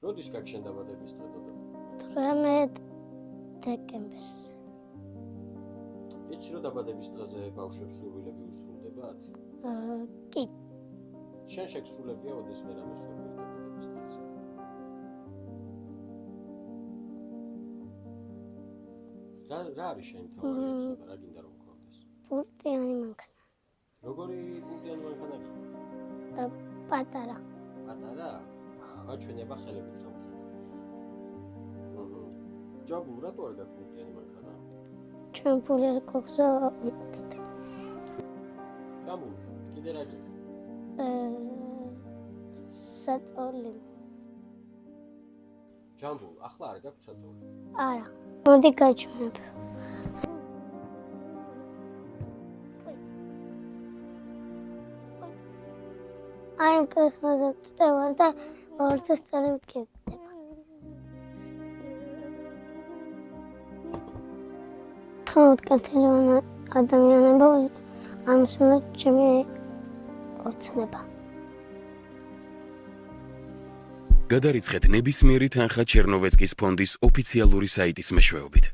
როდის გაგშენ დაბადების დღე დოდო? 18 დეკემბერს. იცი რომ დაბადების დღეზე ბავშვებს სურვილები უსრულდებათ? კი. შენ შეგსრულებია ოდესმე რამე სურვილი დაბადების დღეზე? რა არის შენი თავი უცნობა, რა გინდა რომ გქონდეს? პურტიანი მანქანა. როგორი პურტიანი მანქანა გინდა? პატარა. პატარა? აჩვენება ხელებით რა. ჯაბუ რატო არ გაქვს პურტიანი მანქანა? ჩვენ ფული არ გვაქვს ვიყიდეთ. ჯაბუ, კიდე რა გინდა? საწოლი. ჯაბუ, ახლა არ გაქვს საწოლი? არა. მოდი გაჩვენებ. აი კრესმაზე წევარ და 200 წელი მკითხდება. თოთკათელოვან ადამიანებო ამსუნეთ ჩემი ოცნება. გადარიცხეთ ნებისმიერი თანხა ჩერნოვეცკის ფონდის ოფიციალური საიტის მეშვეობით.